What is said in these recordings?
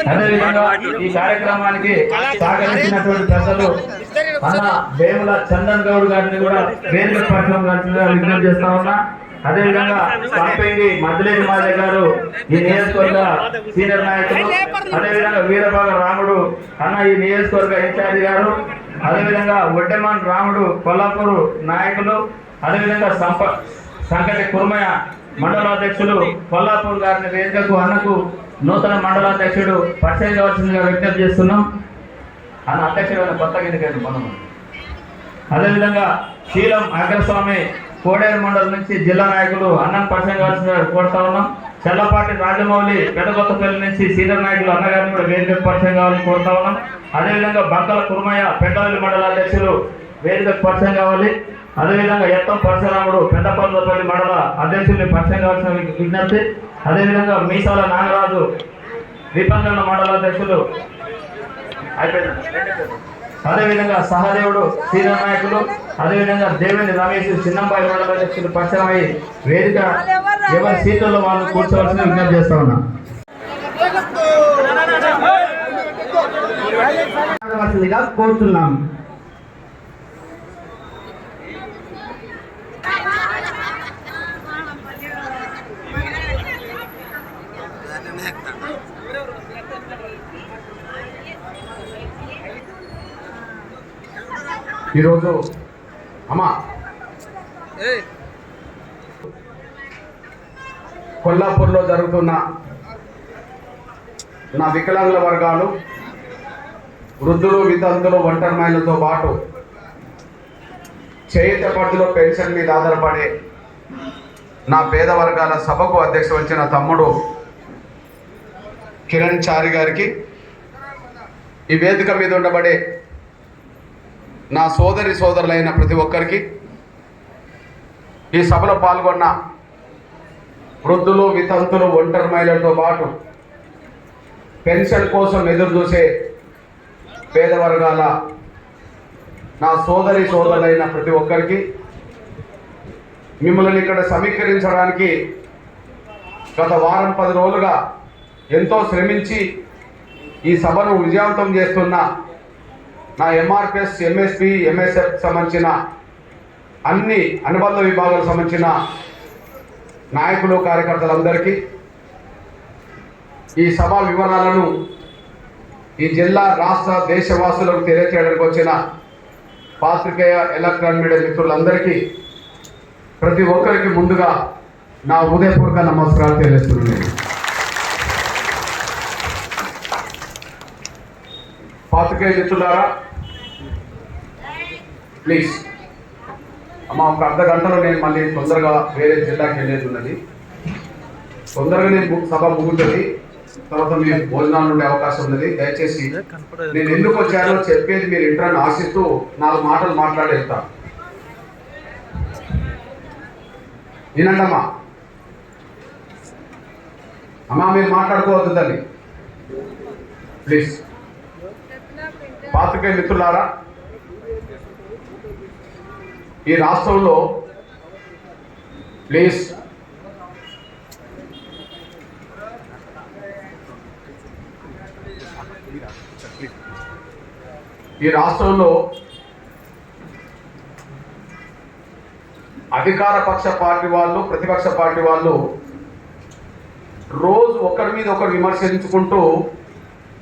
అదేవిధంగా ఈ కార్యక్రమానికి సహకరించినటువంటి పెద్దలు అన్న వేముల చందన్ గౌడ్ గారిని కూడా వేదిక పరిశ్రమ విజ్ఞప్తి చేస్తా ఉన్నా. అదేవిధంగా పంపేంగి మద్దిలేని మాదే గారు ఈ నియోజకవర్గ సీనియర్ నాయకులు, అదేవిధంగా వీరభాగ రాముడు అన్న ఈ నియోజకవర్గ ఇన్ఛార్జి గారు, అదేవిధంగా ఒడ్డెమాన్ రాముడు కొల్లాపూర్ నాయకులు, అదేవిధంగా సంకటి కుర్మయ్య మండలాధ్యక్షులు కొల్లాపూర్ గారిని వేదికకు అన్నకు నూతన మండలాధ్యక్షుడు పరిచయం కావాల్సిందిగా విజ్ఞప్తి చేస్తున్నాం. అన్న అధ్యక్షుడు కొత్తగా ఎన్నికైన మనం. అదేవిధంగా శీలం అగ్రస్వామి కోడేరు మండలం నుంచి జిల్లా నాయకులు అన్నం పరిచయం కావాల్సిందిగా కోరుతా ఉన్నాం. చెల్లపాటి రాజమౌళి పెద్దకొత్తపల్లి నుంచి సీనియర్ నాయకులు అన్నగారిని కూడా వేదికకు పరిచయం కావాలని కోరుతా ఉన్నాం. అదేవిధంగా బంకల కుర్మయ్య పెద్దవల్లి మండలాధ్యక్షులు వేదికకు పరిచయం కావాలి. అదేవిధంగా ఎత్తం పరశురాముడు పెద్దపల్లిపల్లి మండల అధ్యక్షుల్ని పరిచయం కావాల్సిన విజ్ఞప్తి. అదేవిధంగా మీసాల నాగరాజు దీపంగన్న మండల అధ్యక్షులు అయిపోయింది. అదేవిధంగా సహదేవుడు సీనియర్ నాయకులు, అదేవిధంగా దేవేంద్ర రమేష్ చిన్నంబాయి మండల అధ్యక్షులు పరిచయం అయ్యి వేదిక ఎవరి సీట్లలో వాళ్ళు కూర్చోవలసిన విజ్ఞప్తి చేస్తా ఉన్నా. కోరుతున్నాం. ఈరోజు అమ్మా కొల్లాపూర్లో జరుగుతున్న నా వికలాంగుల వర్గాలు, వృద్ధులు, వితంతులు, ఒంటరి మహిళలతో పాటు చేయుత పరిధిలో పెన్షన్ మీద ఆధారపడే నా పేద వర్గాల సభకు అధ్యక్ష వచ్చిన తమ్ముడు కిరణ్ చారి గారికి, ఈ వేదిక మీద ఉండబడే నా సోదరులైన ప్రతి ఒక్కరికి, ఈ సభలో పాల్గొన్న వృద్ధులు, వితంతులు, ఒంటరి మహిళలతో పాటు పెన్షన్ కోసం ఎదురు చూసే పేద వర్గాల నా సోదరులైన ప్రతి ఒక్కరికి, మిమ్మల్ని ఇక్కడ సమీకరించడానికి గత వారం 10 రోజులుగా ఎంతో శ్రమించి ఈ సభను విజయవంతం చేస్తున్న నా ఎంఆర్పిఎస్, ఎంఎస్పి, ఎంఎస్ఎఫ్ సంబంధించిన అన్ని అనుబంధ విభాగాలకు సంబంధించిన నాయకులు, కార్యకర్తలందరికీ, ఈ సభా వివరాలను ఈ జిల్లా, రాష్ట్ర, దేశవాసులకు తెలియచేయడానికి వచ్చిన పాత్రికేయ, ఎలక్ట్రానిక్ మీడియా మిత్రులందరికీ, ప్రతి ఒక్కరికి ముందుగా నా హృదయపూర్వక నమస్కారాలు తెలియజేస్తున్నాను. పాత్రికేయ మిత్రులారా, ప్లీజ్ అమ్మా ఒక అర్ధ గంటలో నేను మళ్ళీ తొందరగా వేరే జిల్లాకి వెళ్ళేది ఉన్నది. తొందరగా నేను సభ ముగుతుంది, తర్వాత మీరు భోజనాలు ఉండే అవకాశం ఉన్నది. దయచేసి నేను ఎందుకు వచ్చానో చెప్పేది మీరు ఇంటర్ని ఆశిస్తూ 4 మాటలు మాట్లాడేస్తాను. వినండమ్మా. అమ్మా మీరు మాట్లాడుకోవద్దు తల్లి, ప్లీజ్. పాత్రికేయ మిత్రులారా, ఈ రాష్ట్రంలో ప్లీజ్ అధికార పక్ష పార్టీ వాళ్ళు, ప్రతిపక్ష పార్టీ వాళ్ళు రోజు ఒకరి మీద ఒకరు విమర్శించుకుంటూ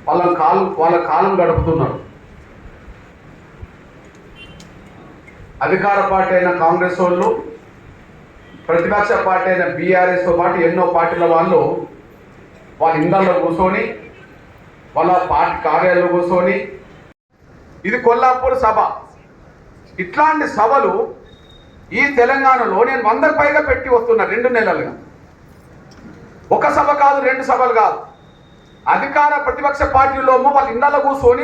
వాళ్ళ కాలం గడుపుతున్నారు. అధికార పార్టీ అయిన కాంగ్రెస్ వాళ్ళు, ప్రతిపక్ష పార్టీ అయిన బీఆర్ఎస్తో పాటు ఎన్నో పార్టీల వాళ్ళు వాళ్ళ ఇండ్లలో కూర్చొని, వాళ్ళ పార్టీ కార్యాలయంలో కూర్చొని, ఇది కొల్లాపూర్ సభ. ఇట్లాంటి సభలు ఈ తెలంగాణలో నేను 100కు పైగా పెట్టి వస్తున్నా 2 నెలలుగా. ఒక సభ కాదు, 2 సభలు కాదు. అధికార ప్రతిపక్ష పార్టీలో వాళ్ళ ఇండ్లలో కూర్చొని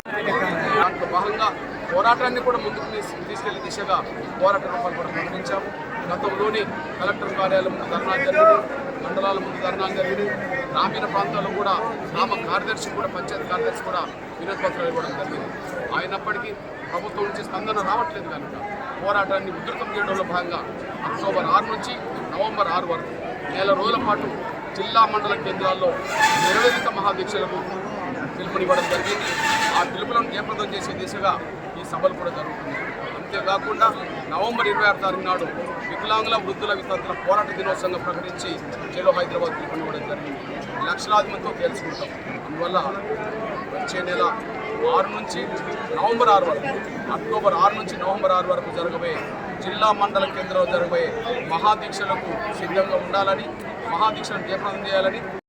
దాంట్లో భాగంగా పోరాటాన్ని కూడా ముందుకు తీసుకెళ్లే దిశగా పోరాట రూపాలు కూడా ప్రకటించాము. గతంలోని కలెక్టర్ కార్యాలయం ముందు ధర్నాలు జరిగినాయి, మండలాల ముందు ధర్నాలు జరిగినాయి. గ్రామీణ ప్రాంతాల్లో కూడా గ్రామ కార్యదర్శి కూడా, పంచాయతీ కార్యదర్శి కూడా వినతి పత్రాలు ఇవ్వడం జరిగింది. అయినప్పటికీ ప్రభుత్వం నుంచి స్పందన రావట్లేదు కనుక పోరాటాన్ని ఉధృతం చేయడంలో భాగంగా అక్టోబర్ 6 నుంచి నవంబర్ 6 వరకు 4 రోజుల పాటు జిల్లా మండల కేంద్రాల్లో నిరవధిక మహాదీక్షలకు పిలుపునివ్వడం జరిగింది. ఆ పిలుపులను జయప్రదం చేసే దిశగా ఈ సభలు కూడా జరుగుతున్నాయి. అంతేకాకుండా నవంబర్ 26 తారీఖు నాడు వికలాంగుల వృద్ధుల వితంతుల పోరాట దినోత్సవంగా ప్రకటించి చెలో హైదరాబాద్ పిలుపునివ్వడం జరిగింది. లక్షలాది మందితో తెలుసుకుంటాం. అందువల్ల వచ్చే నెల 6 నుంచి నవంబర్ 6 వరకు, అక్టోబర్ 6 నుంచి నవంబర్ 6 వరకు జరగబోయే జిల్లా మండల కేంద్రంలో జరగబోయే మహాదీక్షలకు సిద్ధంగా ఉండాలని, మహాదీక్షలను జయప్రదం చేయాలని